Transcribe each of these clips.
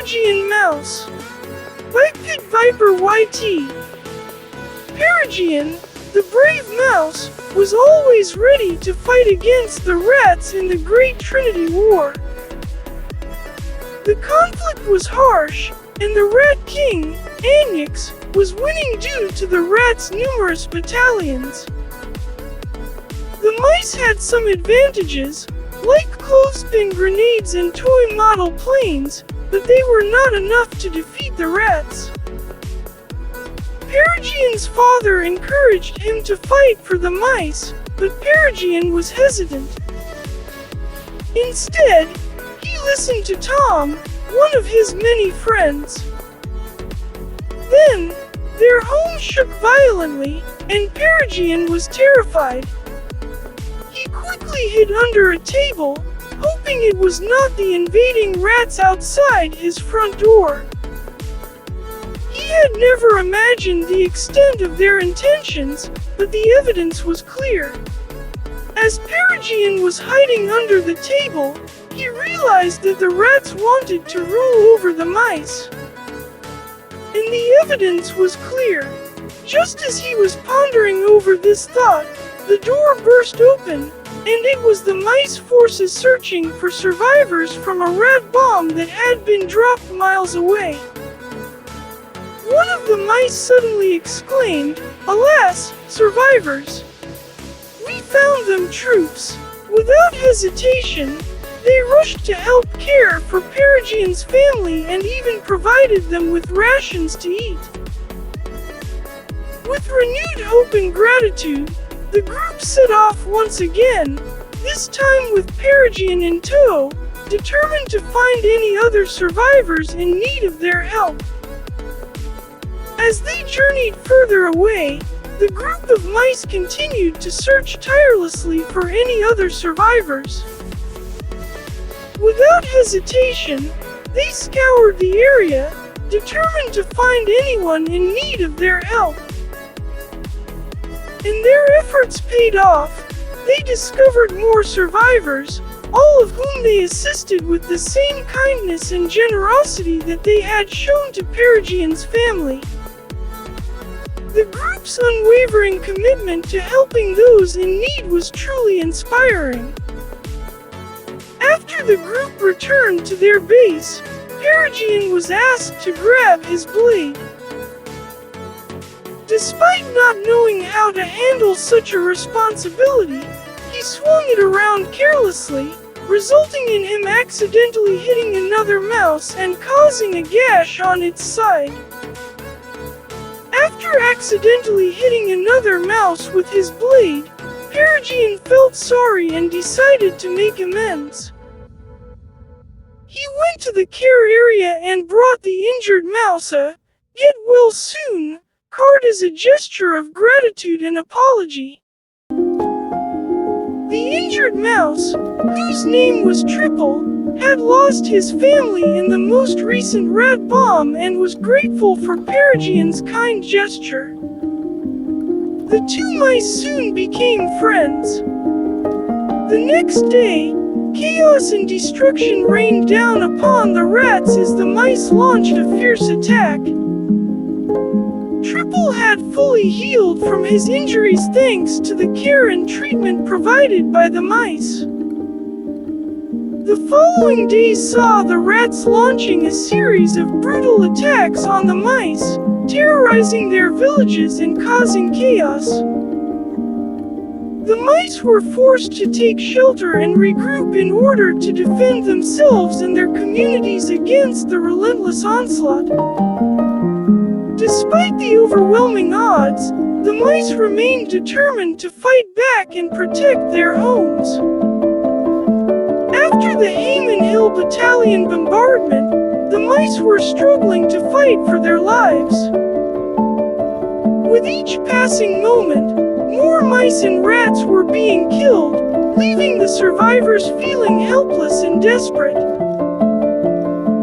Peregian Mouse by Pit Viper YT. Peregian, the brave mouse, was always ready to fight against the rats in the Great Trinity War. The conflict was harsh, and the Rat King, Anyx, was winning due to the rats' numerous battalions. The mice had some advantages, like clothespin grenades and toy model planes, but they were not enough to defeat the rats. Peregian's father encouraged him to fight for the mice, but Peregian was hesitant. Instead, he listened to Tom, one of his many friends. Then, their home shook violently, and Peregian was terrified. He quickly hid under a table, hoping it was not the invading rats outside his front door. He had never imagined the extent of their intentions, but the evidence was clear. As Peregian was hiding under the table, he realized that the rats wanted to rule over the mice. And the evidence was clear. Just as he was pondering over this thought, the door burst open, and it was the mice forces searching for survivors from a rat bomb that had been dropped miles away. One of the mice suddenly exclaimed, "Alas, survivors! We found them, troops!" Without hesitation, they rushed to help care for Peregian's family and even provided them with rations to eat. With renewed hope and gratitude, the group set off once again, this time with Peregian in tow, determined to find any other survivors in need of their help. As they journeyed further away, the group of mice continued to search tirelessly for any other survivors. Without hesitation, they scoured the area, determined to find anyone in need of their help. And their efforts paid off. They discovered more survivors, all of whom they assisted with the same kindness and generosity that they had shown to Peregian's family. The group's unwavering commitment to helping those in need was truly inspiring. After the group returned to their base, Peregian was asked to grab his blade. Despite not knowing how to handle such a responsibility, he swung it around carelessly, resulting in him accidentally hitting another mouse and causing a gash on its side. After accidentally hitting another mouse with his blade, Peregian felt sorry and decided to make amends. He went to the care area and brought the injured mouse a "get well soon" card as a gesture of gratitude and apology. The injured mouse, whose name was Triple, had lost his family in the most recent rat bomb and was grateful for Peregian's kind gesture. The two mice soon became friends. The next day, chaos and destruction rained down upon the rats as the mice launched a fierce attack. Triple had fully healed from his injuries thanks to the care and treatment provided by the mice. The following days saw the rats launching a series of brutal attacks on the mice, terrorizing their villages and causing chaos. The mice were forced to take shelter and regroup in order to defend themselves and their communities against the relentless onslaught. Despite the overwhelming odds, the mice remained determined to fight back and protect their homes. After the Hayman Hill Battalion bombardment, the mice were struggling to fight for their lives. With each passing moment, more mice and rats were being killed, leaving the survivors feeling helpless and desperate.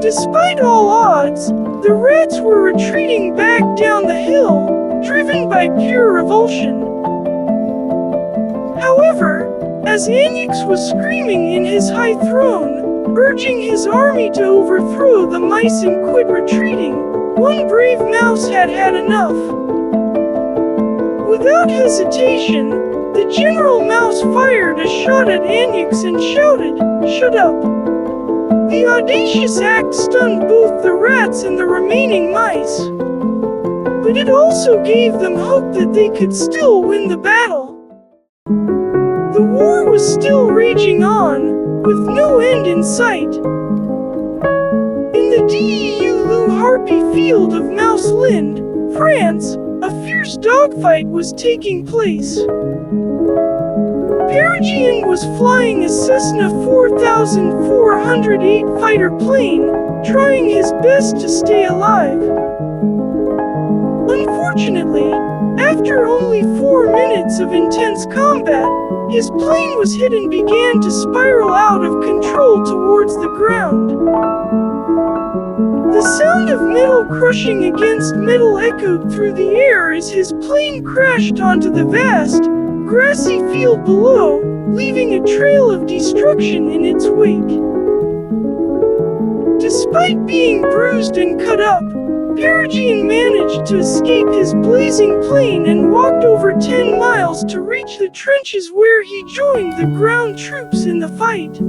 Despite all odds, the rats were retreating back down the hill, driven by pure revulsion. However, as Anyx was screaming in his high throne, urging his army to overthrow the mice and quit retreating. One brave mouse had had enough. Without hesitation, the General Mouse fired a shot at Anyx and shouted, "Shut up!" The audacious act stunned both the rats and the remaining mice. But it also gave them hope that they could still win the battle. The war was still raging on, with no end in sight. In the Deu Harpy field of Mouselind, France, a fierce dogfight was taking place. Peregrine was flying a Cessna 4408 fighter plane, trying his best to stay alive. Unfortunately, after only 4 minutes of intense combat, his plane was hit and began to spiral out of control towards the ground. The sound of metal crushing against metal echoed through the air as his plane crashed onto the vast, grassy field below, leaving a trail of destruction in its wake. Despite being bruised and cut up, Peregrine managed to escape his blazing plane and walked over 10 miles to reach the trenches where he joined the ground troops in the fight.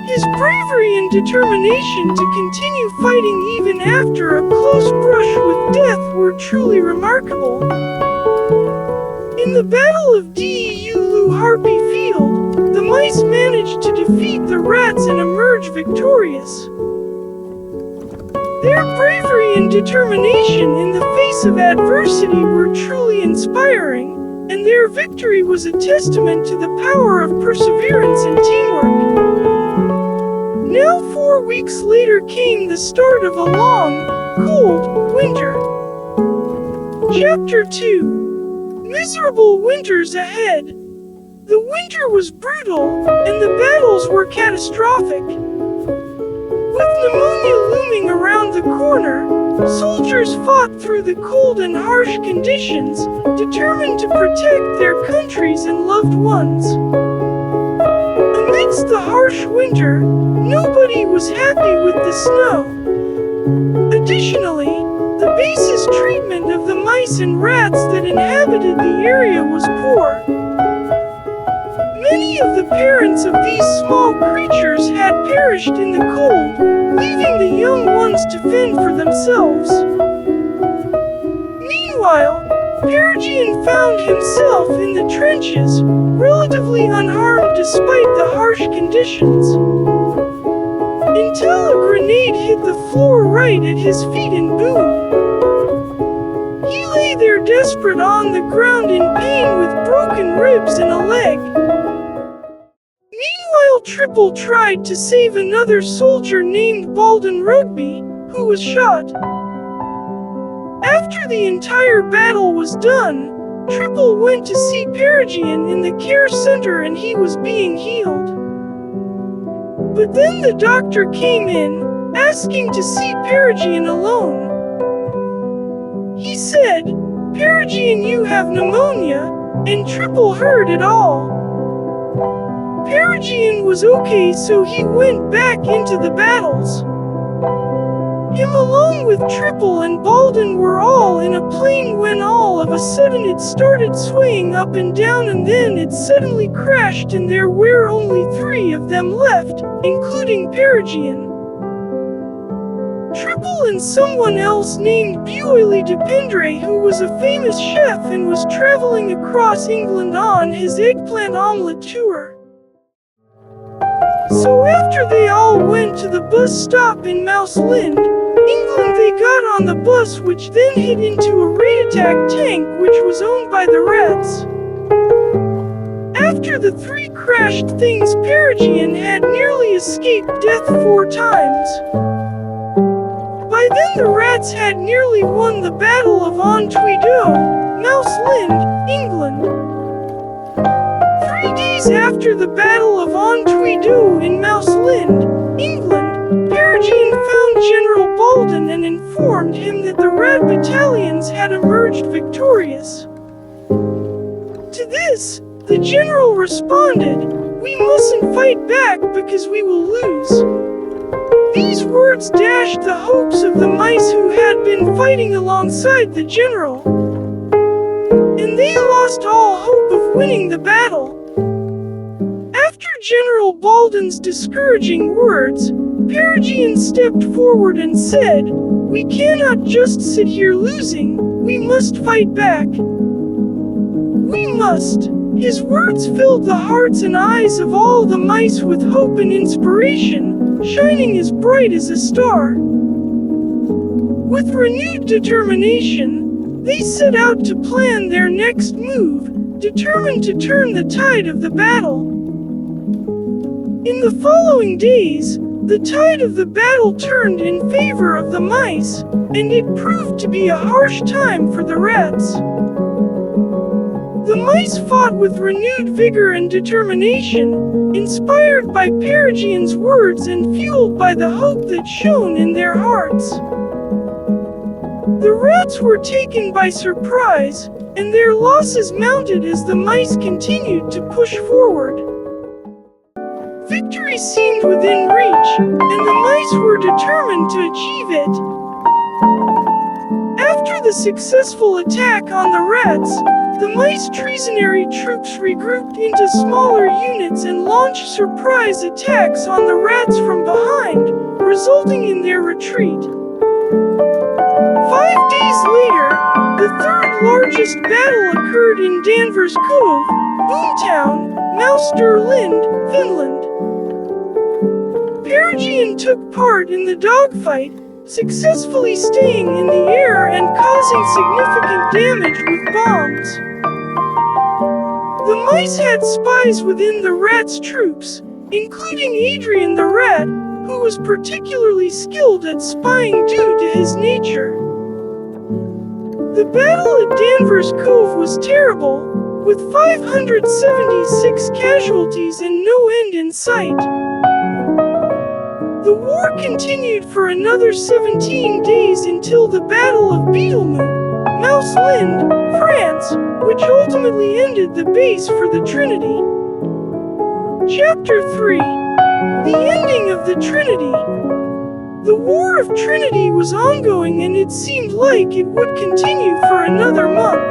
His bravery and determination to continue fighting even after a close brush with death were truly remarkable. In the Battle of Deu Harpy Field, the mice managed to defeat the rats and emerge victorious. Their bravery and determination in the face of adversity were truly inspiring, and their victory was a testament to the power of perseverance and teamwork. Now 4 weeks later came the start of a long, cold winter. Chapter 2. Miserable winters ahead. The winter was brutal, and the battles were catastrophic. With pneumonia looming around the corner, soldiers fought through the cold and harsh conditions, determined to protect their countries and loved ones. Amidst the harsh winter, nobody was happy with the snow. Additionally, the base's treatment of the mice and rats that inhabited the area was poor. Many of the parents of these small creatures had perished in the cold, leaving the young ones to fend for themselves. Meanwhile, Peregrine found himself in the trenches, relatively unharmed despite the harsh conditions. Until a grenade hit the floor right at his feet and boom. He lay there desperate on the ground in pain with broken ribs and a leg. Meanwhile, Triple tried to save another soldier named Baldwin Rugby, who was shot. After the entire battle was done, Triple went to see Peregrine in the care center and he was being healed. But then the doctor came in, asking to see Peregrine alone. He said, "Peregrine, you have pneumonia," and Triple heard it all. Peregrine was okay, so he went back into the battles. Him along with Triple and Baldwin were all in a plane when all of a sudden it started swaying up and down and then it suddenly crashed and there were only 3 of them left, including Peregrine. Triple and someone else named Buoy de Pendre, who was a famous chef and was traveling across England on his eggplant omelette tour. So after they all went to the bus stop in Mouselind, England, they got on the bus, which then hit into a raid attack tank which was owned by the rats. After the 3 crashed things, Peregrine had nearly escaped death 4 times. By then the rats had nearly won the Battle of Antwido, Mouselind, England. 3 days after the Battle of Antwido in Mouselind, England, Peregrine found General Baldwin and informed him that the rat battalions had emerged victorious. To this, the general responded, We mustn't fight back because we will lose. These words dashed the hopes of the mice who had been fighting alongside the general. And they lost all hope of winning the battle. After General Baldwin's discouraging words, Peregrine stepped forward and said, "We cannot just sit here losing, we must fight back. We must." His words filled the hearts and eyes of all the mice with hope and inspiration, shining as bright as a star. With renewed determination, they set out to plan their next move, determined to turn the tide of the battle. In the following days, the tide of the battle turned in favor of the mice, and it proved to be a harsh time for the rats. The mice fought with renewed vigor and determination, inspired by Peregrine's words and fueled by the hope that shone in their hearts. The rats were taken by surprise, and their losses mounted as the mice continued to push forward. Victory seemed within reach, and the mice were determined to achieve it. After the successful attack on the rats, the mice treasonary troops regrouped into smaller units and launched surprise attacks on the rats from behind, resulting in their retreat. 5 days later, the third largest battle occurred in Danvers Cove, Boomtown, Mousterland, Finland. Peregrine took part in the dogfight, successfully staying in the air and causing significant damage with bombs. The mice had spies within the rats' troops, including Adrian the rat, who was particularly skilled at spying due to his nature. The battle at Danvers Cove was terrible, with 576 casualties and no end in sight. The war continued for another 17 days until the Battle of Beetlemoot, Mouseland, France, which ultimately ended the base for the Trinity. Chapter 3. The Ending of the Trinity. The War of Trinity was ongoing and it seemed like it would continue for another month.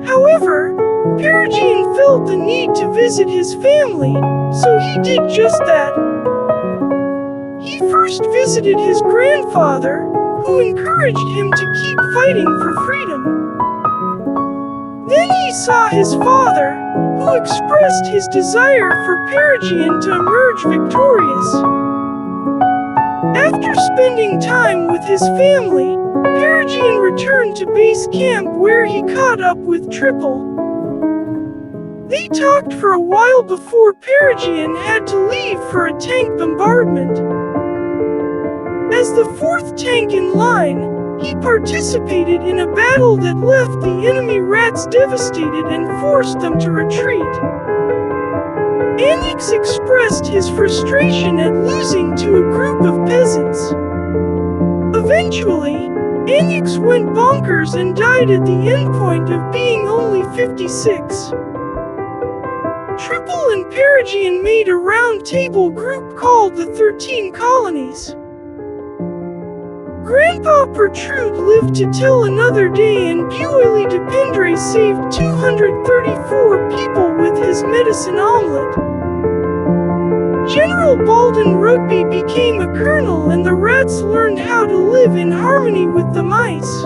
However, Peregrine felt the need to visit his family, so he did just that. He first visited his grandfather, who encouraged him to keep fighting for freedom. Then he saw his father, who expressed his desire for Peregrine to emerge victorious. After spending time with his family, Peregrine returned to base camp where he caught up with Triple. They talked for a while before Peregrine had to leave for a tank bombardment. As the fourth tank in line, he participated in a battle that left the enemy rats devastated and forced them to retreat. Anyx expressed his frustration at losing to a group of peasants. Eventually, Anyx went bonkers and died at the endpoint of being only 56. Triple and Peregrine made a round-table group called the 13 Colonies. Grandpa Protrude lived to tell another day, and Buoy de Pendre saved 234 people with his medicine omelet. General Baldwin Rugby became a colonel, and the rats learned how to live in harmony with the mice.